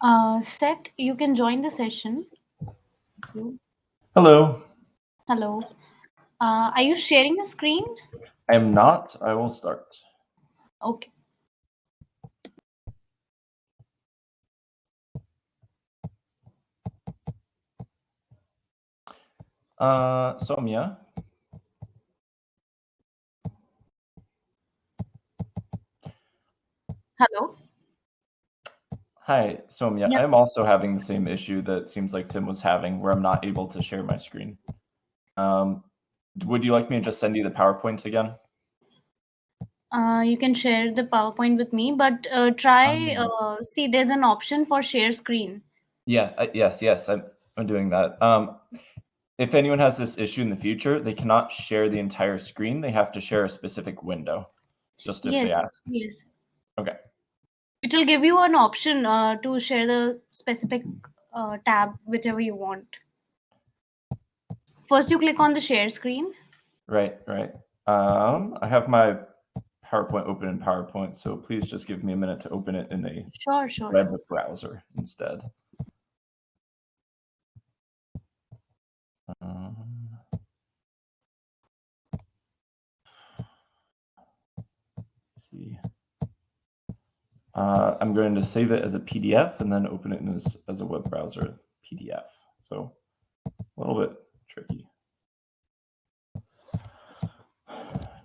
Seth, you can join the session. Hello. Hello. Are you sharing a screen? I am not. I will start. Okay. Soumya. Hello. Hi, Soumya. Yeah. I'm also having the same issue that it seems like Tim was having, where I'm not able to share my screen. Would you like me to just send you the PowerPoint again? You can share the PowerPoint with me, but try see there's an option for share screen. Yeah. Yes. I'm doing that. If anyone has this issue in the future, they cannot share the entire screen. They have to share a specific window, just if they Yes. ask. Yes. Okay. It will give you an option to share the specific tab, whichever you want. First, you click on the share screen. Right. I have my PowerPoint open in PowerPoint, so please just give me a minute to open it in a Sure. web browser instead. Let's see. I'm going to save it as a PDF and then open it as a web browser PDF. So a little bit tricky.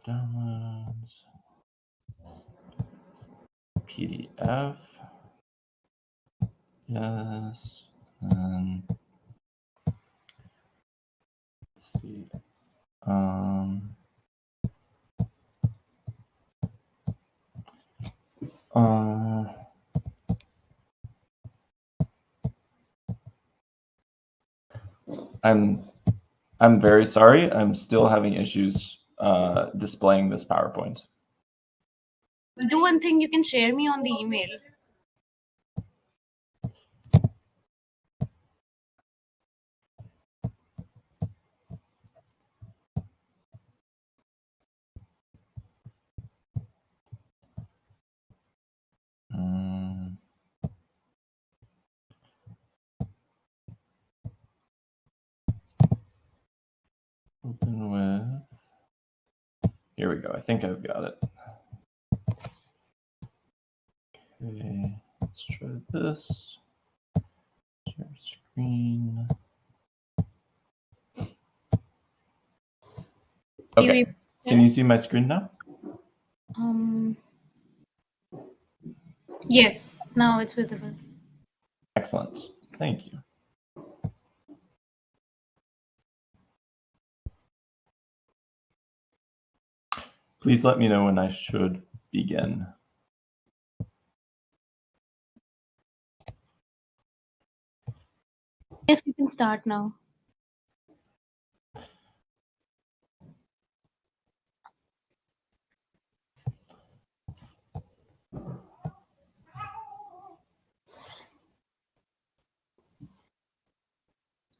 Downloads, PDF. Yes. And let's see. I'm very sorry. I'm still having issues displaying this PowerPoint. Do one thing. You can share me on the email. Open with. Here we go. I think I've got it. Okay, let's try this. Share screen. Okay. Can you see my screen now? Yes. Now it's visible. Excellent. Thank you. Please let me know when I should begin. Yes, you can start now.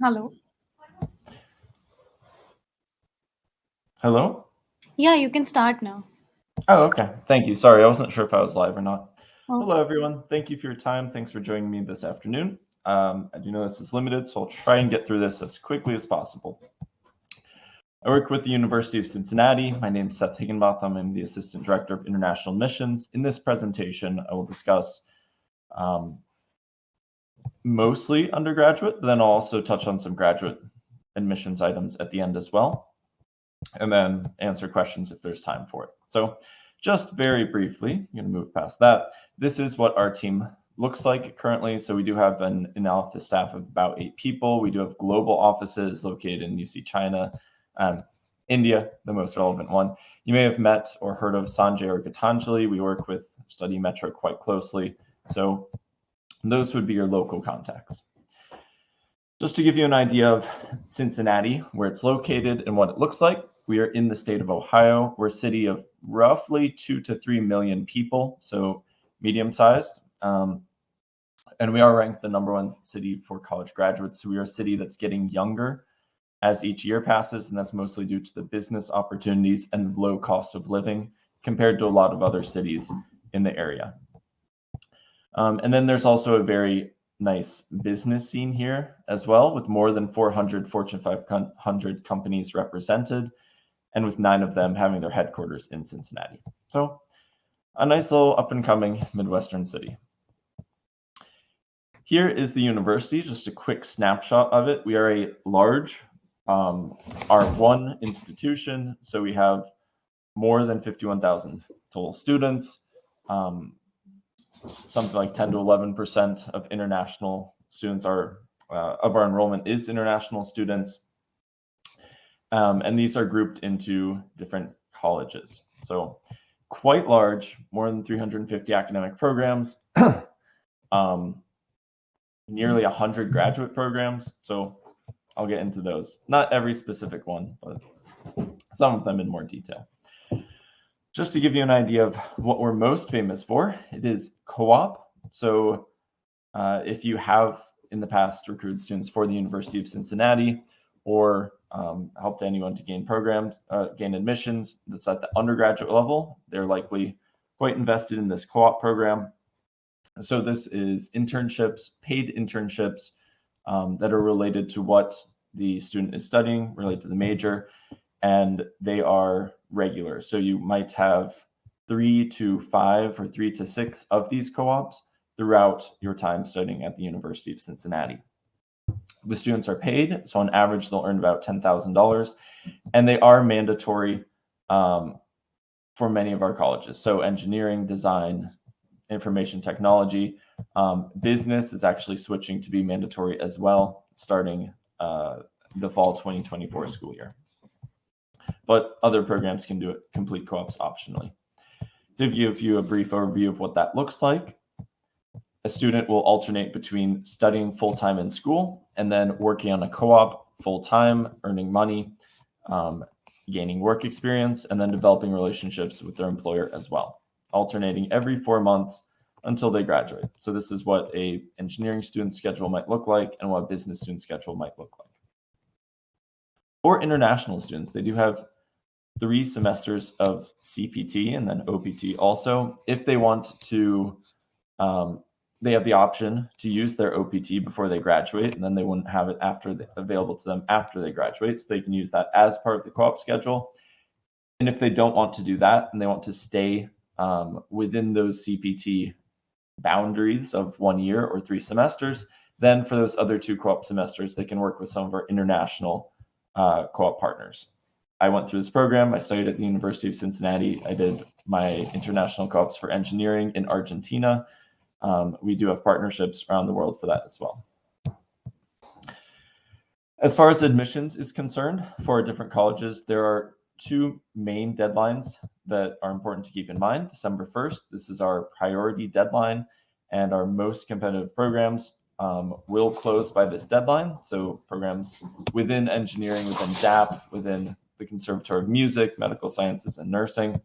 Hello. Hello? Yeah, you can start now. Oh, okay. Thank you. Sorry, I wasn't sure if I was live or not. Okay. Hello, everyone. Thank you for your time. Thanks for joining me this afternoon. I do know this is limited, so I'll try and get through this as quickly as possible. I work with the University of Cincinnati. My name is Seth Higginbotham. I'm the Assistant Director of International Missions. In this presentation, I will discuss mostly undergraduate, but then I'll also touch on some graduate admissions items at the end as well, and then answer questions if there's time for it. So just very briefly, I'm going to move past that. This is what our team looks like currently. So we do have an in-office staff of about 8 people. We do have global offices located in UC China, India, the most relevant one. You may have met or heard of Sanjay or Gitanjali. We work with Study Metro quite closely. So those would be your local contacts. Just to give you an idea of Cincinnati, where it's located and what it looks like, we are in the state of Ohio. We're a city of roughly 2 to 3 million people, so medium-sized. And we are ranked the #1 city for college graduates. So we are a city that's getting younger as each year passes, and that's mostly due to the business opportunities and low cost of living compared to a lot of other cities in the area. And then there's also a very nice business scene here as well, with more than 400 Fortune 500 companies represented, and with 9 of them having their headquarters in Cincinnati. So a nice little up-and-coming Midwestern city. Here is the university, just a quick snapshot of it. We are a large R1 institution, so we have more than 51,000 total students. Something like 10 to 11% of international students are of our enrollment is international students. And these are grouped into different colleges. So quite large, more than 350 academic programs, nearly 100 graduate programs. So I'll get into those. Not every specific one, but some of them in more detail. Just to give you an idea of what we're most famous for, it is co-op. So if you have in the past recruited students for the University of Cincinnati or helped anyone to gain admissions that's at the undergraduate level, they're likely quite invested in this co-op program. So this is internships, paid internships that are related to what the student is studying, related to the major, and they are regular. So you might have 3 to 5 or 3 to 6 of these co-ops throughout your time studying at the University of Cincinnati. The students are paid, so on average they'll earn about $10,000, and they are mandatory for many of our colleges. So engineering, design, information technology, business is actually switching to be mandatory as well, starting the fall 2024 school year. But other programs can do it, complete co-ops optionally. To give you a brief overview of what that looks like, a student will alternate between studying full-time in school and then working on a co-op full-time, earning money, gaining work experience, and then developing relationships with their employer as well, alternating every 4 months until they graduate. So this is what a engineering student schedule might look like and what a business student schedule might look like. For international students, they do have 3 semesters of CPT and then OPT also. If they want to, they have the option to use their OPT before they graduate, and then they wouldn't have it available to them after they graduate. So they can use that as part of the co-op schedule. And if they don't want to do that and they want to stay within those CPT boundaries of 1 year or 3 semesters, then for those other 2 co-op semesters, they can work with some of our international co-op partners. I went through this program. I studied at the University of Cincinnati. I did my international co-ops for engineering in Argentina. We do have partnerships around the world for that as well. As far as admissions is concerned, for our different colleges, there are 2 main deadlines that are important to keep in mind. December 1st, this is our priority deadline, and our most competitive programs will close by this deadline. So programs within engineering, within DAP, within the Conservatory of Music, Medical Sciences, and Nursing.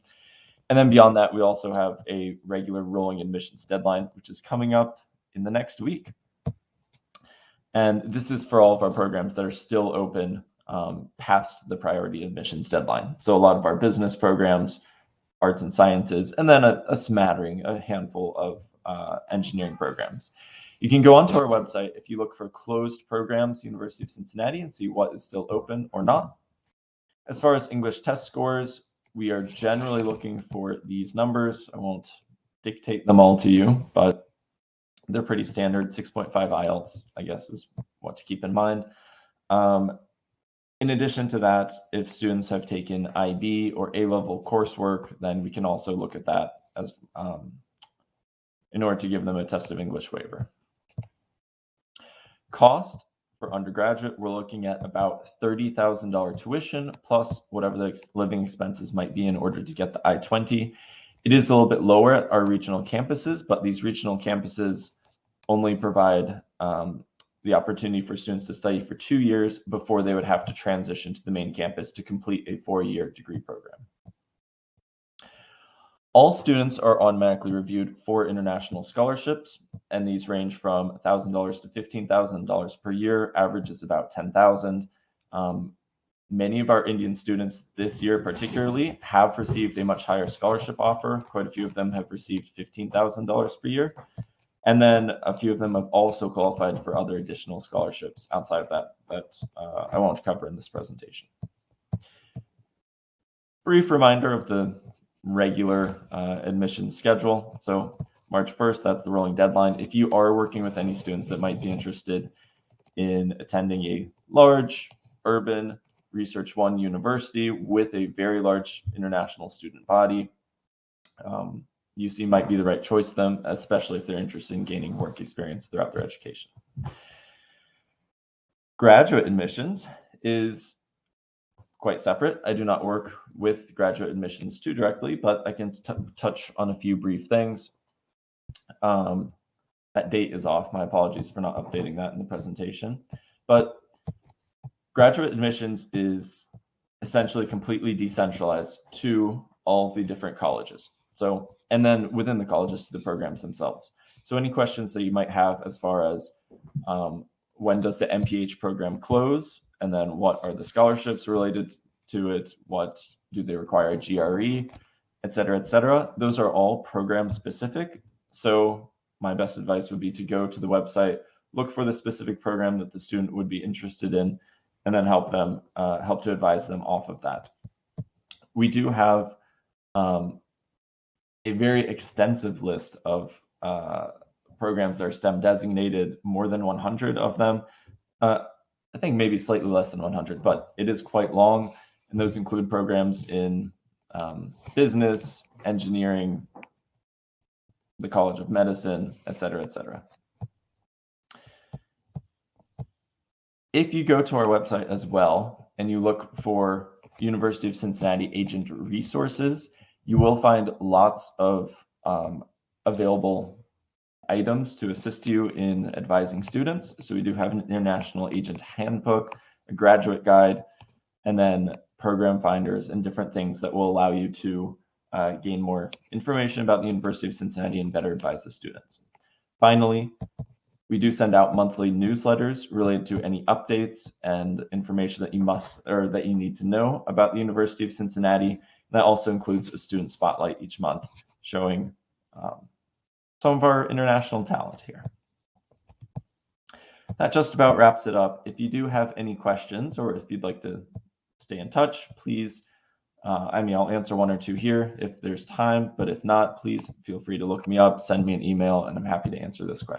And then beyond that, we also have a regular rolling admissions deadline, which is coming up in the next week. And this is for all of our programs that are still open past the priority admissions deadline. So a lot of our business programs, arts and sciences, and then a smattering, a handful of engineering programs. You can go onto our website if you look for closed programs, University of Cincinnati, and see what is still open or not. As far as English test scores, we are generally looking for these numbers. I won't dictate them all to you, but they're pretty standard. 6.5 IELTS, I guess, is what to keep in mind. In addition to that, if students have taken IB or A-level coursework, then we can also look at that as in order to give them a test of English waiver. Cost for undergraduate, we're looking at about $30,000 tuition plus whatever the living expenses might be in order to get the I-20. It is a little bit lower at our regional campuses, but these regional campuses only provide the opportunity for students to study for 2 years before they would have to transition to the main campus to complete a 4-year degree program. All students are automatically reviewed for international scholarships, and these range from $1,000 to $15,000 per year. Average is about $10,000. Many of our Indian students this year particularly have received a much higher scholarship offer. Quite a few of them have received $15,000 per year. And then a few of them have also qualified for other additional scholarships outside of that I won't cover in this presentation. Brief reminder of the regular admissions schedule. So March 1st, that's the rolling deadline. If you are working with any students that might be interested in attending a large urban Research One university with a very large international student body, UC might be the right choice for them, especially if they're interested in gaining work experience throughout their education. Graduate admissions is quite separate. I do not work with graduate admissions too directly, but I can touch on a few brief things. That date is off. My apologies for not updating that in the presentation. But graduate admissions is essentially completely decentralized to all the different colleges. So, and then within the colleges to the programs themselves. So any questions that you might have as far as when does the MPH program close? And then what are the scholarships related to it? What do they require a GRE, et cetera, et cetera? Those are all program specific. So my best advice would be to go to the website, look for the specific program that the student would be interested in, and then help to advise them off of that. We do have a very extensive list of programs that are STEM designated, more than 100 of them. I think maybe slightly less than 100, but it is quite long. And those include programs in business, engineering, the College of Medicine, et cetera, et cetera. If you go to our website as well and you look for University of Cincinnati agent resources, you will find lots of available items to assist you in advising students. So we do have an international agent handbook, a graduate guide, and then program finders and different things that will allow you to gain more information about the University of Cincinnati and better advise the students. Finally, we do send out monthly newsletters related to any updates and information that you need to know about the University of Cincinnati. That also includes a student spotlight each month showing some of our international talent here. That just about wraps it up. If you do have any questions or if you'd like to stay in touch, please, I'll answer one or two here if there's time, but if not, please feel free to look me up, send me an email, and I'm happy to answer this question.